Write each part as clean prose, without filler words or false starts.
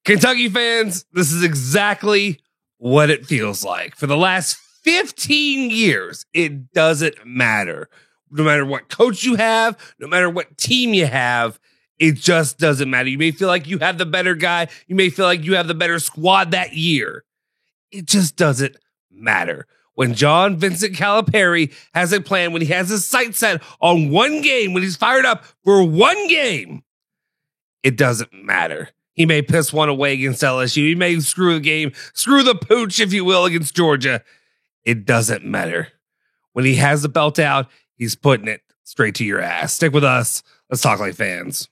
Kentucky fans, this is exactly what it feels like. For the last 15 years, it doesn't matter. No matter what coach you have, no matter what team you have, it just doesn't matter. You may feel like you have the better guy. You may feel like you have the better squad that year. It just doesn't matter. When John Vincent Calipari has a plan, when he has his sights set on one game, when he's fired up for one game, it doesn't matter. He may piss one away against LSU. He may screw the game, screw the pooch, if you will, against Georgia. It doesn't matter. When he has the belt out, he's putting it straight to your ass. Stick with us. Let's talk like fans.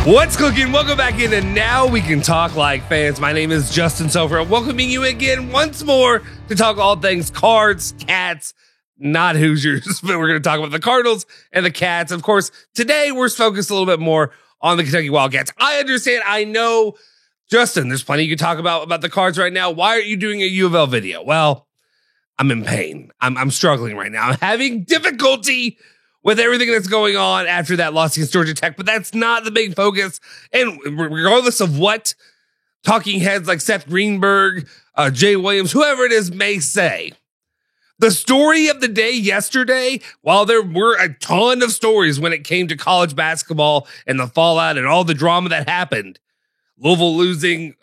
What's cooking? Welcome back in, and now we can talk like fans. My name is Justin Sofer, welcoming you again once more to talk all things Cards, Cats, not Hoosiers, but we're going to talk about the Cardinals and the Cats. Of course, today we're focused a little bit more on the Kentucky Wildcats. I understand. I know, Justin, there's plenty you can talk about the Cards right now. Why aren't you doing a U of L video? Well, I'm in pain. I'm struggling right now. I'm having difficulty with everything that's going on after that loss against Georgia Tech, but that's not the big focus. And regardless of what talking heads like Seth Greenberg, Jay Williams, whoever it is may say, the story of the day yesterday, while there were a ton of stories when it came to college basketball and the fallout and all the drama that happened, Louisville losing,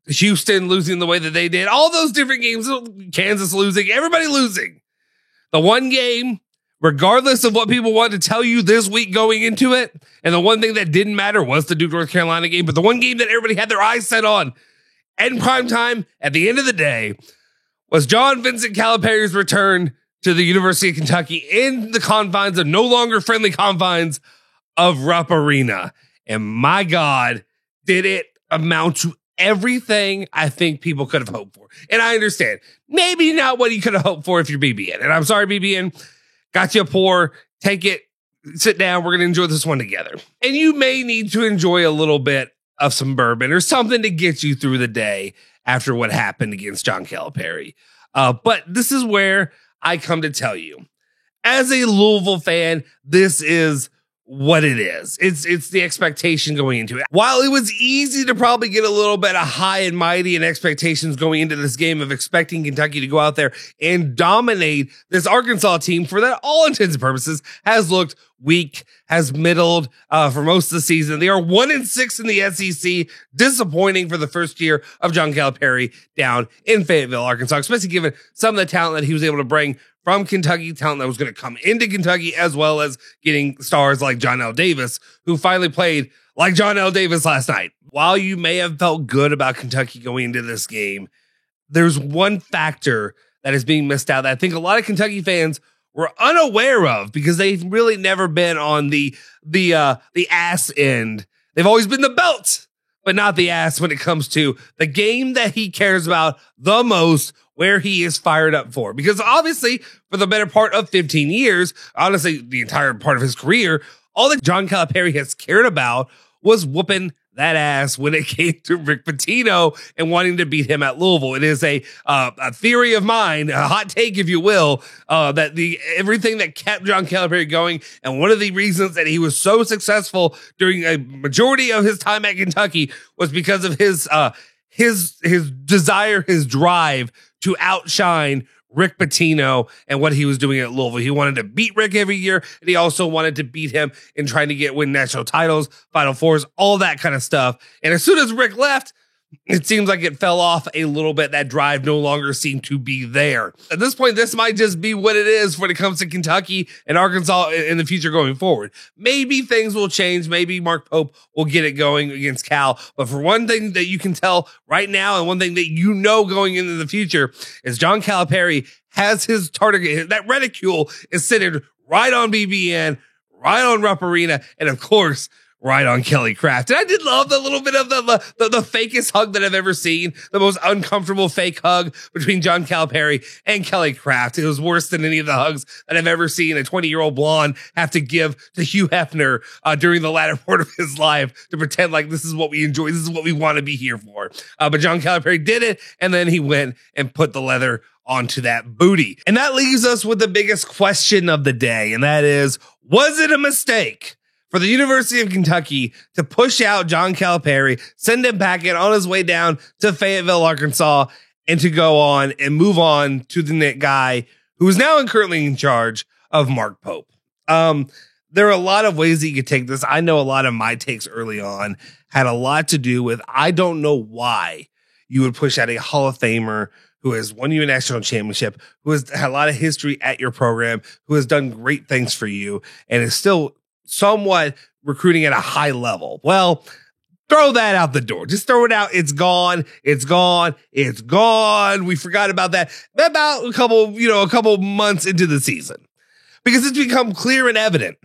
Houston losing the way that they did, all those different games, Kansas losing, everybody losing. The one game, regardless of what people want to tell you this week going into it, and the one thing that didn't matter was the Duke North Carolina game, but the one game that everybody had their eyes set on in prime time at the end of the day was John Vincent Calipari's return to the University of Kentucky in the confines of no longer friendly confines of Rupp Arena. And my God, did it amount to everything I think people could have hoped for. And I understand, maybe not what you could have hoped for if you're BBN. And I'm sorry, BBN. Got you a pour, take it, sit down. We're going to enjoy this one together. And you may need to enjoy a little bit of some bourbon or something to get you through the day after what happened against John Calipari. But this is where I come to tell you, as a Louisville fan, this is what it is. It's the expectation going into it. While it was easy to probably get a little bit of high and mighty and expectations going into this game of expecting Kentucky to go out there and dominate this Arkansas team for that all intents and purposes has looked weak, has middled for most of the season. They are 1-6 in the SEC, disappointing for the first year of John Calipari down in Fayetteville, Arkansas, especially given some of the talent that he was able to bring from Kentucky, talent that was going to come into Kentucky, as well as getting stars like John L. Davis, who finally played like John L. Davis last night. While you may have felt good about Kentucky going into this game, there's one factor that is being missed out that I think a lot of Kentucky fans were unaware of because they've really never been on the ass end. They've always been the belt, but not the ass when it comes to the game that he cares about the most, where he is fired up for. Because obviously, for the better part of 15 years, honestly, the entire part of his career, all that John Calipari has cared about was whooping that ass when it came to Rick Pitino and wanting to beat him at Louisville. It is a theory of mine, a hot take, if you will, that everything that kept John Calipari going, and one of the reasons that he was so successful during a majority of his time at Kentucky was because of his desire, his drive to outshine Rick Pitino and what he was doing at Louisville. He wanted to beat Rick every year, and he also wanted to beat him in trying to win national titles, Final Fours, all that kind of stuff. And as soon as Rick left, it seems like it fell off a little bit. That drive no longer seemed to be there. At this point, this might just be what it is when it comes to Kentucky and Arkansas in the future going forward. Maybe things will change. Maybe Mark Pope will get it going against Cal. But for one thing that you can tell right now, and one thing that you know going into the future, is John Calipari has his target. That reticule is centered right on BBN, right on Rupp Arena, and of course, right on Kelly Craft. And I did love the little bit of the fakest hug that I've ever seen. The most uncomfortable fake hug between John Calipari and Kelly Craft. It was worse than any of the hugs that I've ever seen a 20-year-old blonde have to give to Hugh Hefner during the latter part of his life to pretend like this is what we enjoy. This is what we want to be here for. But John Calipari did it. And then he went and put the leather onto that booty. And that leaves us with the biggest question of the day, and that is, was it a mistake for the University of Kentucky to push out John Calipari, send him back in on his way down to Fayetteville, Arkansas, and to go on and move on to the guy who is now currently in charge of Mark Pope? There are a lot of ways that you could take this. I know a lot of my takes early on had a lot to do with, I don't know why you would push out a Hall of Famer who has won you a national championship, who has had a lot of history at your program, who has done great things for you, and is still somewhat recruiting at a high level. Well, throw that out the door. Just throw it out. It's gone. It's gone. It's gone. We forgot about that about a couple months into the season, because it's become clear and evident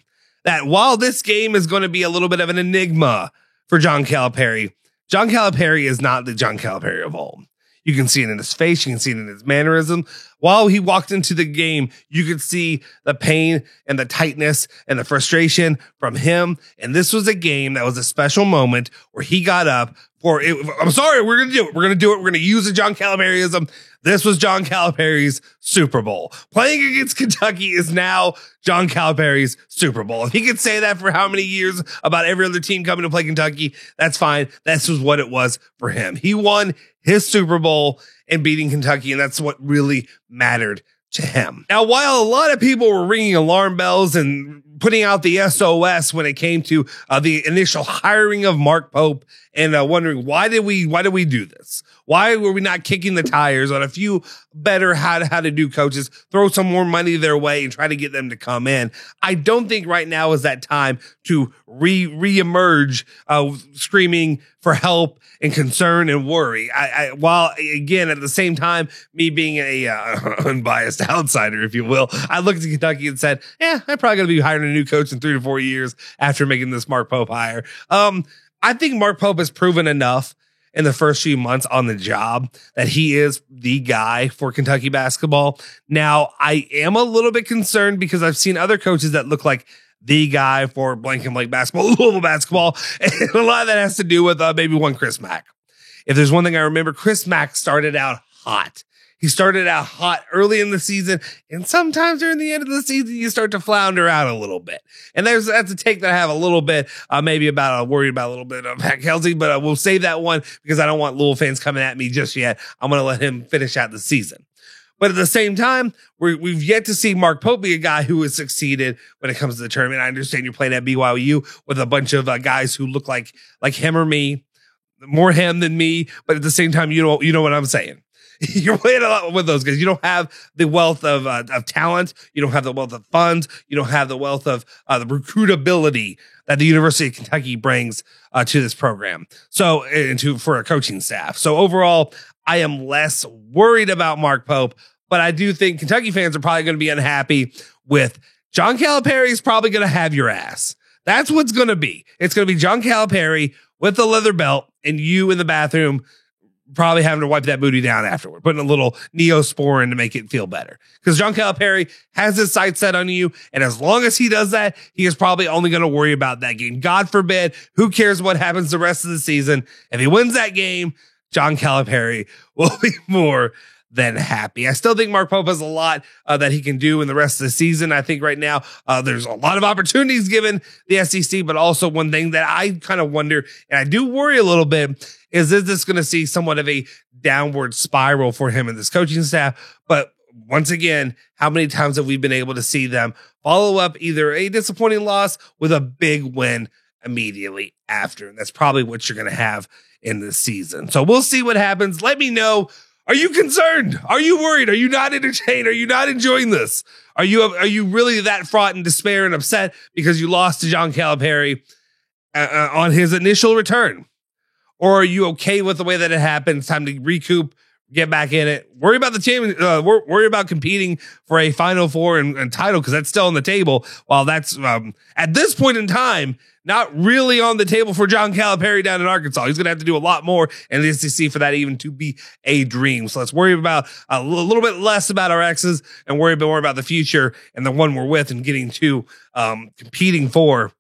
that while this game is going to be a little bit of an enigma for John Calipari is not the John Calipari of old. You can see it in his face. You can see it in his mannerism. While he walked into the game, you could see the pain and the tightness and the frustration from him. And this was a game that was a special moment where he got up for it. I'm sorry, we're going to do it. We're going to do it. We're going to use the John Calipariism. This was John Calipari's Super Bowl. Playing against Kentucky is now John Calipari's Super Bowl. If he could say that for how many years about every other team coming to play Kentucky, that's fine. This was what it was for him. He won his Super Bowl and beating Kentucky, and that's what really mattered to him. Now, while a lot of people were ringing alarm bells and putting out the SOS when it came to the initial hiring of Mark Pope and wondering why did we do this? Why were we not kicking the tires on a few better how to do coaches, throw some more money their way and try to get them to come in? I don't think right now is that time to reemerge screaming for help and concern and worry. While again, at the same time, me being a unbiased outsider, if you will, I looked at Kentucky and said, yeah, I'm probably going to be hiring a new coach in 3 to 4 years after making this Mark Pope hire. I think Mark Pope has proven enough in the first few months on the job that he is the guy for Kentucky basketball. Now, I am a little bit concerned because I've seen other coaches that look like the guy for blank and blank basketball, Louisville basketball. And a lot of that has to do with maybe one Chris Mack. If there's one thing I remember, Chris Mack started out hot. He started out hot early in the season, and sometimes during the end of the season, you start to flounder out a little bit. And that's a take that I have a little bit, maybe about worried about a little bit of Pat Kelsey, but we'll save that one because I don't want Louisville fans coming at me just yet. I'm going to let him finish out the season. But at the same time, we've yet to see Mark Pope be a guy who has succeeded when it comes to the tournament. I understand you're playing at BYU with a bunch of guys who look like him or me, more him than me, but at the same time, you know what I'm saying. You're playing a lot with those guys. You don't have the wealth of talent. You don't have the wealth of funds. You don't have the wealth of the recruitability that the University of Kentucky brings to this program. So, for a coaching staff. So overall, I am less worried about Mark Pope, but I do think Kentucky fans are probably going to be unhappy with John Calipari is probably going to have your ass. That's what's going to be. It's going to be John Calipari with the leather belt and you in the bathroom probably having to wipe that booty down afterward, putting a little Neosporin to make it feel better. Because John Calipari has his sights set on you, and as long as he does that, he is probably only going to worry about that game. God forbid, who cares what happens the rest of the season? If he wins that game, John Calipari will be more than happy. I still think Mark Pope has a lot that he can do in the rest of the season. I think right now there's a lot of opportunities given the SEC, but also one thing that I kind of wonder, and I do worry a little bit, is this going to see somewhat of a downward spiral for him and this coaching staff? But once again, how many times have we been able to see them follow up either a disappointing loss with a big win immediately after? And that's probably what you're going to have in this season. So we'll see what happens. Let me know. Are you concerned? Are you worried? Are you not entertained? Are you not enjoying this? Are you really that fraught in despair and upset because you lost to John Calipari on his initial return? Or are you okay with the way that it happened? It's time to recoup, get back in it. Worry about the champion. Worry about competing for a Final Four and title because that's still on the table. While that's at this point in time not really on the table for John Calipari down in Arkansas. He's going to have to do a lot more in the SEC for that even to be a dream. So let's worry about a little bit less about our exes and worry more about the future and the one we're with and getting to competing for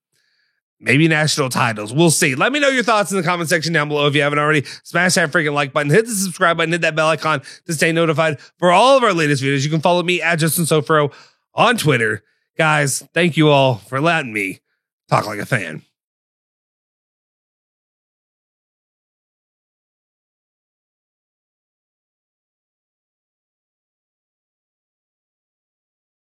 maybe national titles. We'll see. Let me know your thoughts in the comment section down below if you haven't already. Smash that freaking like button, hit the subscribe button, hit that bell icon to stay notified for all of our latest videos. You can follow me at Justin Sofro on Twitter. Guys, thank you all for letting me talk like a fan.